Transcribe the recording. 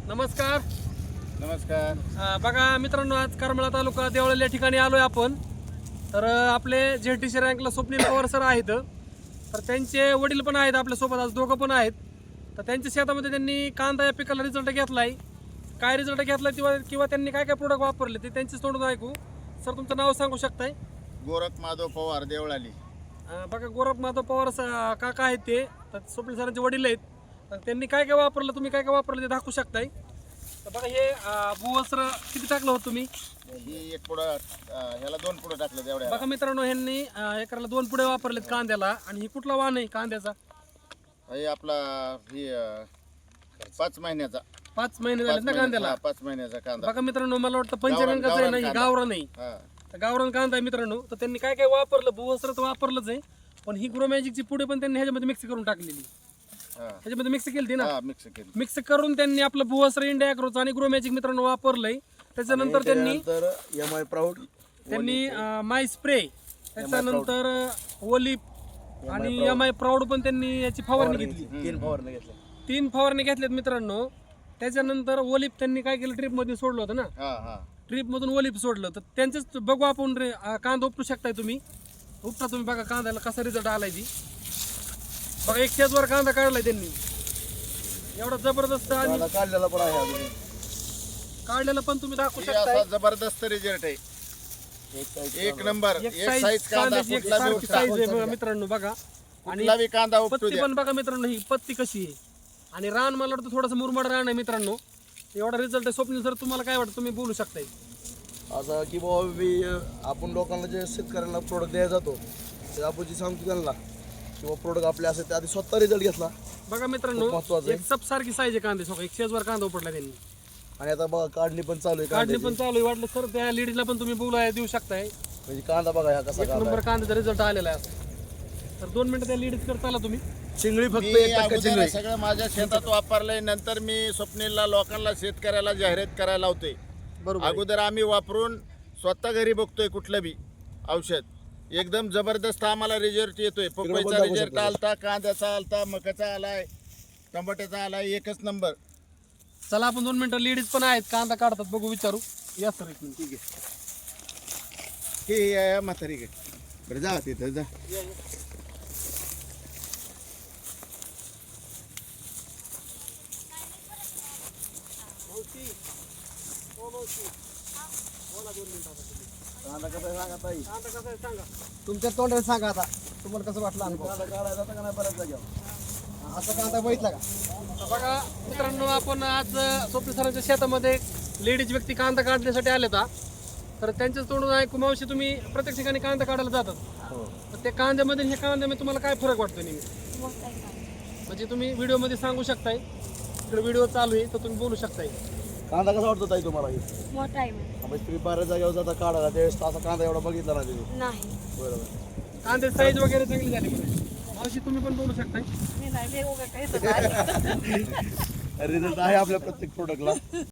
नमस्कार. नमस्कार. बघा मित्रांनो, आज करमाळा तालुका देवळा या ठिकाणी आलोय आपण. तर आपले झेडटीसी रँकला स्वप्नील पवार सर आहेत. तर त्यांचे वडील पण आहेत आपल्यासोबत, आज दोघं पण आहेत. तर त्यांच्या शेतामध्ये त्यांनी कांदा या पिकाला रिझल्ट घेतलाय. काय रिझल्ट घेतलाय किंवा त्यांनी काय काय प्रोडक्ट वापरले ते त्यांच्याच तोंडून ऐकू. सर, तुमचं नाव सांगू शकताय? गोरख माधव पवार, देवळाली. बघा, गोरख माधव पवार काका आहेत ते. तर स्वप्नील सरांचे वडील आहेत. तर त्यांनी काय काय वापरलं, तुम्ही काय काय वापरलं ते दाखवू शकताय. तर बघा, हे भुवस्त्र किती टाकलं होतं तुम्ही? ही एक पुढं ह्याला 2 पुढं टाकलं तेवढ्या. बघा मित्रांनो, ह्यांनी एकराला 2 पुढे वापरलेत कांद्याला. आणि ही कुठला वाण आहे कांद्याचा? हे आपला ही 5 महिन्याचा. 5 महिने झालेत ना कांद्याला. 5 महिन्याचा कांदा. बघा मित्रांनो, मला वाटतं पंचगंगाचा आहे ना, ही गावरान नाही. तर गावरान कांदा आहे मित्रांनो. तर त्यांनी काय काय वापरलं, भुवस्त्र तर वापरलंच आहे, पण ही ग्रो मॅजिकची पुढे पण त्यांनी ह्याच्यामध्ये मिक्स करून टाकलेली. ह्याच्यामध्ये मिक्स केली ना, मिक्स करून त्यांनी आपलं भुवस्त्र, इंडिया ॲग्रोचं आणि ग्रो मॅजिक मित्रांनो वापरलंय. त्याच्यानंतर त्यांनी माय स्प्रे, त्याच्यानंतर ओलिप आणि एमआय प्राऊड पण त्यांनी याची फवारणी घेतली. 3 फवारणी घेतल्यात मित्रांनो. त्याच्यानंतर ओलिप त्यांनी काय केलं, ट्रिप मध्ये सोडलं होतं ना, ट्रिप मधून ओलिप सोडलं. तर त्यांचंच बघू आपण. कांदा उपटू शकताय तुम्ही, उपटा तुम्ही. बघा कांद्याला कसा रिझल्ट आलाय ती. बघा, 1 शेजवर कांदा काढलाय त्यांनी, एवढा जबरदस्त. आणि काढलेला पण तुम्ही दाखवू शकताय. जबरदस्त रिझल्ट आहे, एक नंबर. एक साईज कांद्याची एक सारखी साईज आहे बघा मित्रांनो. बघा, आणि कांदा पत्ती पण बघा मित्रांनो, ही पत्ती कशी आहे. आणि रान मला वाटतं थोडंसं मुरमाड रान आहे मित्रांनो. एवढा रिझल्ट आहे. स्वप्नील सर, तुम्हाला काय वाटतं, तुम्ही बोलू शकताय? असं की बाबा आपण लोकांना जे शेतकऱ्यांना प्रोडक्ट द्यायला जातो ते आपण जे सांगतो त्यांना किंवा प्रोडक्ट आपले असेल ते आधी स्वतः रिझल्ट घेतला. बघा मित्रांनो, एक सब सारखी साईज आहे कांदे. एक शेजवर कांदा उपडला त्यांनी. आणि आता बघा काढणी पण चालू आहे. काढणी पण चालू आहे. वाटलं सर त्या लेडीजला पण तुम्ही बोलाय देऊ शकताय. म्हणजे कांदा बघा ह्या कसा एक नंबर कांद्याचा रिझल्ट आलेला आहे. तर 2 मिनिटं त्या लेडीज करता आला तुम्ही. चिंगळी फक्त मी एक टक्का चिंगळी. अगोदर सगळं माझ्या शेतात वापरलंय. नंतर मी स्वप्नीलला, लोकांना, शेतकऱ्याला जाहिरात करायला लावतोय. बरोबर. अगोदर आम्ही वापरून स्वतः घरी बघतोय कुठलं बी औषध. एकदम जबरदस्त आम्हाला रिझल्ट येतोय. पपईचा रिझल्ट आलता, कांद्याचा आलता, मकाचा आलाय, टमाट्याचा आलाय, एकच नंबर. चला, आपण 2 मिनिटं. लेडीज पण आहेत, कांदा काढतात, बघू, विचारू. या सर, एक मिनिट. ठीक आहे. हे म्हातारी घे. बरं, जा तिथं जा. कांदा कसा आहे सांगा ताई. कांदा कसा आहे सांगा. तुमच्या तोंडाने सांगा आता, तुम्हाला कसं वाटलं अनुभव? कांदा काढायला जाता का नाही बऱ्याच जागेवर? असं कांदा बघितला का? तर बघा मित्रांनो, आपण आज स्वप्नील सरांच्या शेतामध्ये लेडीज व्यक्ती कांदा काढण्यासाठी आले होता. तर त्यांच्याच तोंडून ऐकू, मावशी, तुम्ही प्रत्येक ठिकाणी कांदा काढायला जातात. तर त्या कांद्यामध्ये आणि ह्या कांद्यामध्ये तुम्हाला काय फरक वाटतो नेहमी? म्हणजे तुम्ही व्हिडिओमध्ये सांगू शकताय. इकडे व्हिडिओ चालू आहे, तर तुम्ही बोलू शकताय. कांदा कसा वाटतो ताई तुम्हाला? मोठा आहे मग. तुम्ही बऱ्याच जागेवर जाता काढायला त्यावेळेस असा कांदा एवढा बघितला ना तुम्ही? नाही बरोबर. कांदे साईज वगैरे चांगली झाली म्हणजे. मावशी, तुम्ही पण बोलू शकताय. मी नाही वेगवेगळं काही रिझल्ट आहे आपल्या प्रत्येक प्रोडक्टला.